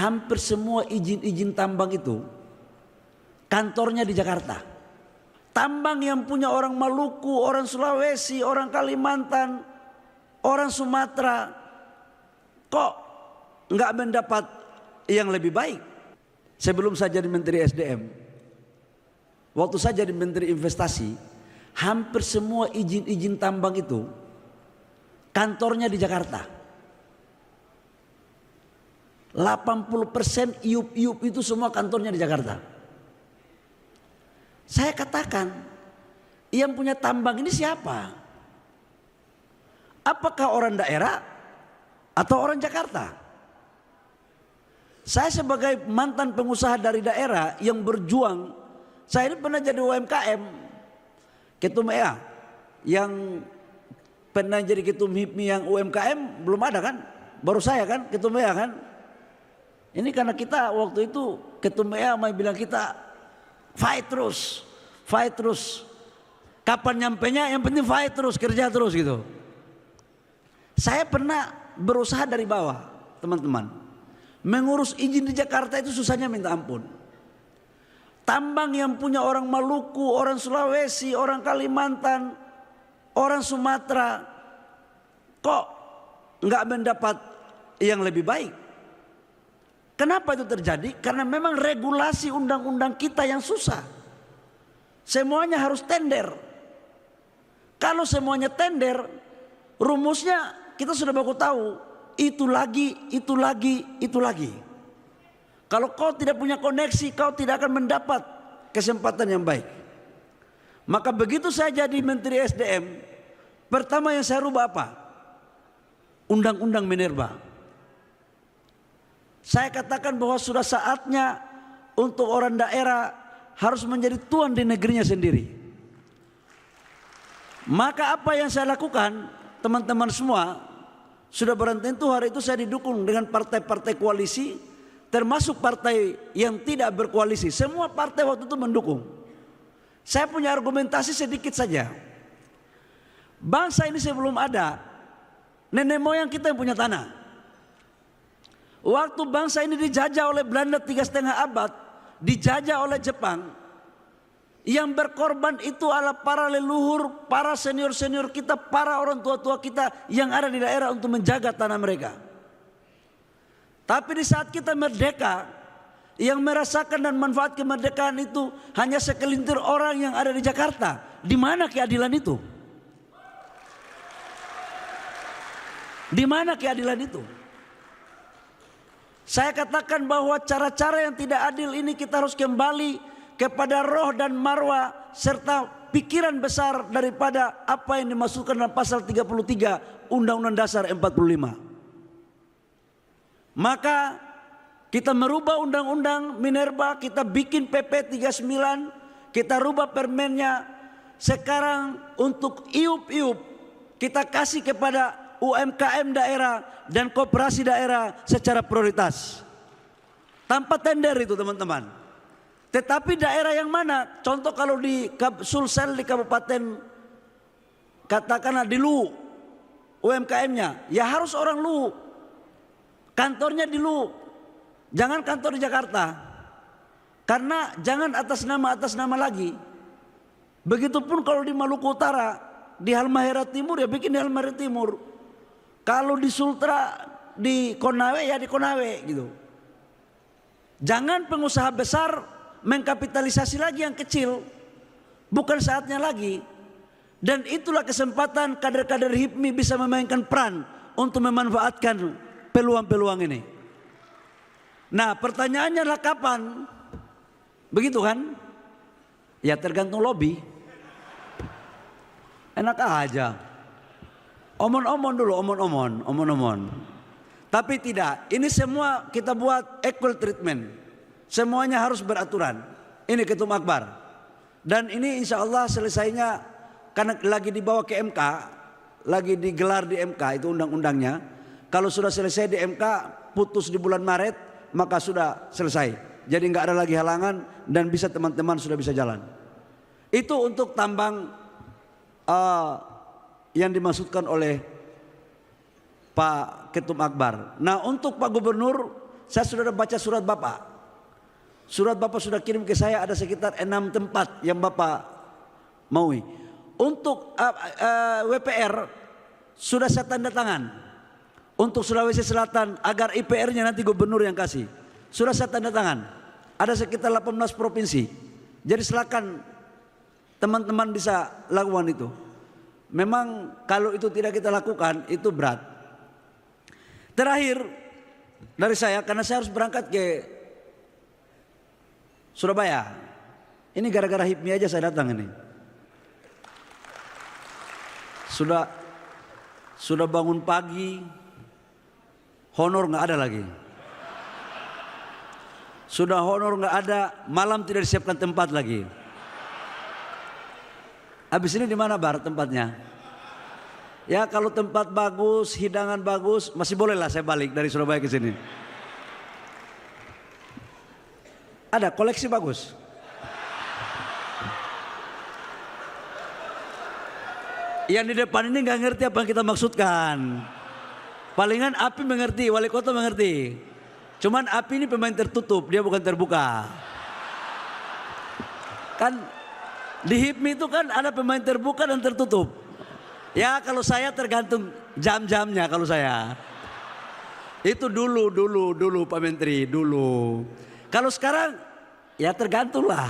hampir semua izin-izin tambang itu kantornya di Jakarta. Tambang yang punya orang Maluku, orang Sulawesi, orang Kalimantan, orang Sumatera, kok nggak mendapat yang lebih baik? Sebelum saya jadi Menteri SDM, waktu saya jadi Menteri Investasi, hampir semua izin-izin tambang itu kantornya di Jakarta. 80% iup-iup itu semua kantornya di Jakarta. Saya katakan, yang punya tambang ini siapa? Apakah orang daerah atau orang Jakarta? Saya sebagai mantan pengusaha dari daerah yang berjuang, saya ini pernah jadi UMKM, ketum EA, yang pernah jadi ketum HIPMI yang UMKM belum ada kan? Baru saya kan ketum EA kan? Ini karena kita waktu itu ketum EA mau bilang kita fight terus, fight terus. Kapan nyampenya? Yang penting fight terus, kerja terus gitu. Saya pernah berusaha dari bawah, teman-teman. Mengurus izin di Jakarta itu susahnya minta ampun. Tambang yang punya orang Maluku, orang Sulawesi, orang Kalimantan, orang Sumatera, kok nggak mendapat yang lebih baik? Kenapa itu terjadi? Karena memang regulasi undang-undang kita yang susah. Semuanya harus tender. Kalau semuanya tender, rumusnya kita sudah baku tahu. Itu lagi, itu lagi, itu lagi. Kalau kau tidak punya koneksi, kau tidak akan mendapat kesempatan yang baik. Maka begitu saya jadi Menteri SDM, pertama yang saya rubah apa? Undang-undang Minerba. Saya katakan bahwa sudah saatnya untuk orang daerah harus menjadi tuan di negerinya sendiri. Maka apa yang saya lakukan, teman-teman semua, sudah bertentu hari itu saya didukung dengan partai-partai koalisi, termasuk partai yang tidak berkoalisi. Semua partai waktu itu mendukung. Saya punya argumentasi sedikit saja. Bangsa ini sebelum ada, nenek moyang kita yang punya tanah. Waktu bangsa ini dijajah oleh Belanda 3,5 abad, dijajah oleh Jepang, yang berkorban itu adalah para leluhur, para senior-senior kita, para orang tua-tua kita yang ada di daerah untuk menjaga tanah mereka. Tapi di saat kita merdeka, yang merasakan dan manfaat kemerdekaan itu hanya sekelintir orang yang ada di Jakarta. Di mana keadilan itu? Di mana keadilan itu? Saya katakan bahwa cara-cara yang tidak adil ini kita harus kembali kepada roh dan marwah serta pikiran besar daripada apa yang dimasukkan dalam pasal 33 Undang-Undang Dasar 45. Maka kita merubah Undang-Undang Minerba, kita bikin PP 39, kita rubah permennya. Sekarang untuk iup-iup kita kasih kepada UMKM daerah dan koperasi daerah secara prioritas. Tanpa tender itu teman-teman. Tetapi daerah yang mana? Contoh kalau di Sulsel di kabupaten, katakanlah di Luwu, UMKM-nya, ya harus orang Luwu. Kantornya di Luwu. Jangan kantor di Jakarta. Karena jangan atas nama lagi. Begitupun kalau di Maluku Utara, di Halmahera Timur ya bikin di Halmahera Timur. Kalau di Sultra, di Konawe ya di Konawe gitu. Jangan pengusaha besar mengkapitalisasi lagi yang kecil. Bukan saatnya lagi. Dan itulah kesempatan kader-kader HIPMI bisa memainkan peran untuk memanfaatkan peluang-peluang ini. Nah pertanyaannya adalah kapan? Begitu kan? Ya tergantung lobby. Enak aja. Omon-omon dulu, omon-omon. Tapi tidak, ini semua kita buat equal treatment. Semuanya harus beraturan. Ini Ketum Akbar. Dan ini insya Allah selesainya karena lagi dibawa ke MK, lagi digelar di MK itu undang-undangnya. Kalau sudah selesai di MK, putus di bulan Maret, maka sudah selesai. Jadi nggak ada lagi halangan dan bisa teman-teman sudah bisa jalan. Itu untuk tambang yang dimaksudkan oleh Pak Ketum Akbar. Nah untuk Pak Gubernur, saya sudah baca surat Bapak. Surat Bapak sudah kirim ke saya ada sekitar 6 tempat yang Bapak maui. Untuk WPR sudah saya tanda tangan. Untuk Sulawesi Selatan agar IPR-nya nanti gubernur yang kasih. Sudah saya tanda tangan. Ada sekitar 18 provinsi. Jadi silakan teman-teman bisa lakukan itu. Memang kalau itu tidak kita lakukan itu berat. Terakhir dari saya, karena saya harus berangkat ke Surabaya. Ini gara-gara HIPMI aja saya datang ini. Sudah bangun pagi, honor nggak ada lagi. Sudah honor nggak ada, malam tidak disiapkan tempat lagi. Habis ini di mana Bar tempatnya? Ya kalau tempat bagus, hidangan bagus, masih boleh lah saya balik dari Surabaya ke sini. Ada koleksi bagus. Yang di depan ini nggak ngerti apa yang kita maksudkan. Palingan Api mengerti, wali kota mengerti. Cuman Api ini pemain tertutup, dia bukan terbuka. Kan di HIPMI itu kan ada pemain terbuka dan tertutup. Ya kalau saya tergantung jam-jamnya kalau saya. Itu dulu Pak Menteri, dulu. Kalau sekarang ya tergantung lah.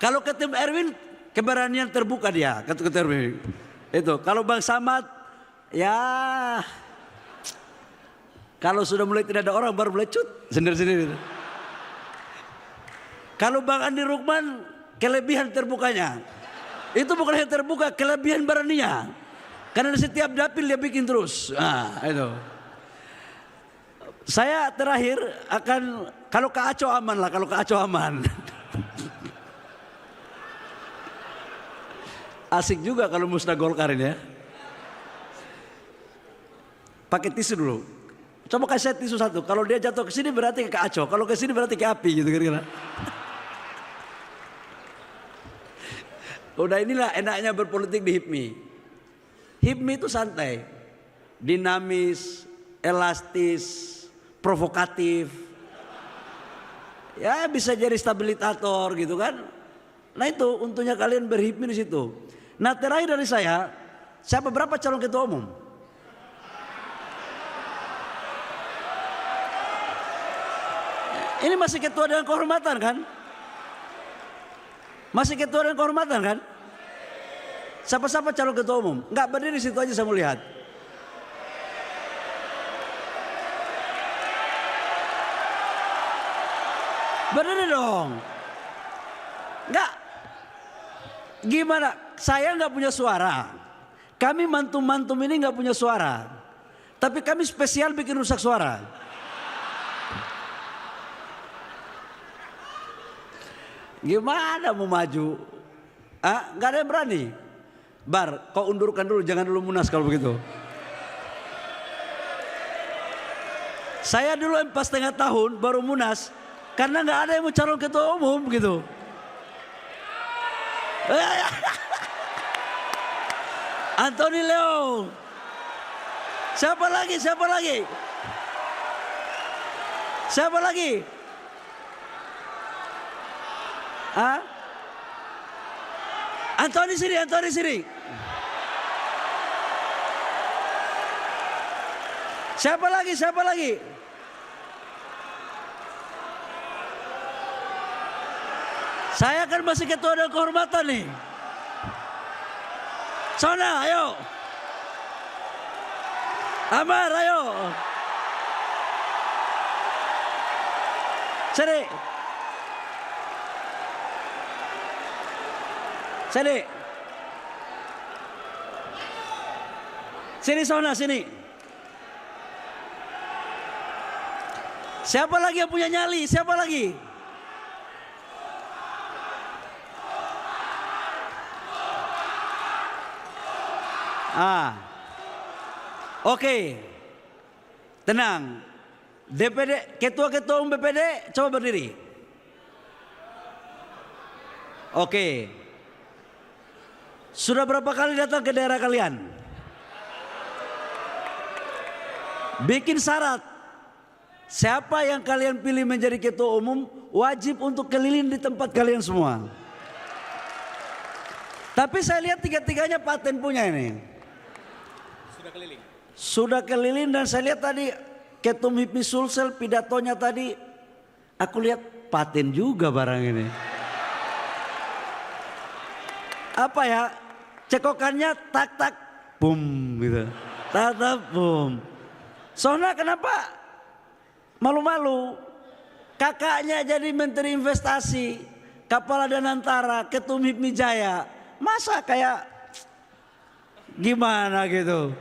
Kalau Ketum Erwin keberanian terbuka dia, Ketum Erwin. Itu kalau Bang Samad ya kalau sudah mulai tidak ada orang baru mulai cut sendiri-sendiri. Kalau Bang Andi Rukman kelebihan terbukanya. Itu bukan hanya terbuka, kelebihan beraninya. Karena di setiap dapil dia bikin terus. Nah, itu. Saya terakhir akan kalau Kak Aco aman lah, kalau Kak Aco aman. Asik juga kalau musnah Golkar ini ya. Pakai tisu dulu. Coba kasih tisu satu. Kalau dia jatuh ke sini berarti ke Kak Aco, kalau ke sini berarti ke Api gitu kira-kira. Udah inilah enaknya berpolitik di HIPMI. HIPMI itu santai, dinamis, elastis, provokatif. Ya bisa jadi stabilitator gitu kan. Nah itu untungnya kalian berHIPMI di situ. Nah terakhir dari saya, siapa berapa calon ketua umum? Ini masih ketua dengan kehormatan kan? Masih ketua dan kehormatan kan? Siapa-siapa calon ketua umum? Enggak berdiri situ aja saya mau lihat. Berdiri dong. Enggak. Gimana? Saya enggak punya suara. Kami mantum-mantum ini enggak punya suara. Tapi kami spesial bikin rusak suara. Gimana mau maju? Nggak ada yang berani. Bar, kau undurkan dulu, jangan dulu munas kalau begitu. Saya dulu 4,5 tahun baru munas karena nggak ada yang mau calon ketua umum gitu. Anthony Leo. Siapa lagi? Siapa lagi? Siapa lagi? Anthony sini, Anthony sini. Siapa lagi? Siapa lagi? Saya kan masih ketua dan kehormatan nih. Sona, ayo. Amar, ayo. Sini. Sini. Sini Sona, sini. Siapa lagi yang punya nyali? Siapa lagi? Oke. Tenang. DPD, ketua-ketua umum BPD coba berdiri. Oke. Sudah berapa kali datang ke daerah kalian? bikin syarat. Siapa yang kalian pilih menjadi ketua umum wajib untuk keliling di tempat kalian semua. Tapi saya lihat tiga-tiganya paten punya ini. Sudah keliling dan saya lihat tadi Ketum HIPMI Sulsel pidatonya tadi, aku lihat paten juga barang ini. Apa ya? Cekokannya tak tak bum gitu. Tak tak bum. Soalnya kenapa? Malu-malu. Kakaknya jadi Menteri Investasi, Kepala Danantara, Ketum HIPMI Jaya. Masa kayak gimana gitu?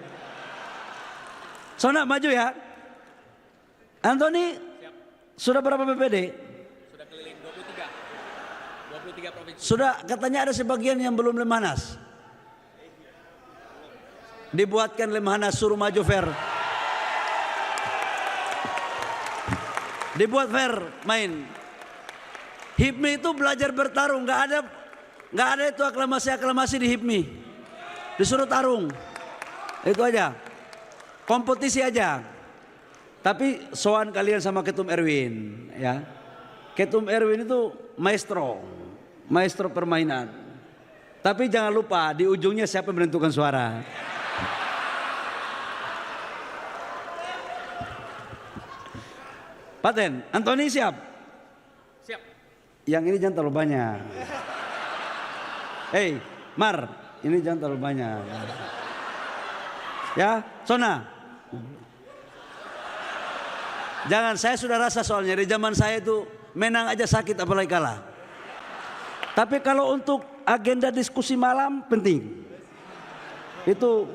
Sona maju ya. Antoni sudah berapa PPD? Sudah keliling 23 provinsi. Sudah, katanya ada sebagian yang belum Lemhanas. Dibuatkan Lemhanas, suruh maju fair. Dibuat fair, main. HIPMI itu belajar bertarung, nggak ada itu aklamasi di HIPMI. Disuruh tarung, itu aja. Kompetisi aja. Tapi soal kalian sama Ketum Erwin, ya. Ketum Erwin itu maestro permainan. Tapi jangan lupa di ujungnya siapa yang menentukan suara. Paten, Antoni siap? Siap. Yang ini jangan terlalu banyak. Hei, Mar, ini jangan terlalu banyak. Ya, Sona. Jangan, saya sudah rasa soalnya di zaman saya itu menang aja sakit apalagi kalah. Tapi kalau untuk agenda diskusi malam penting. Itu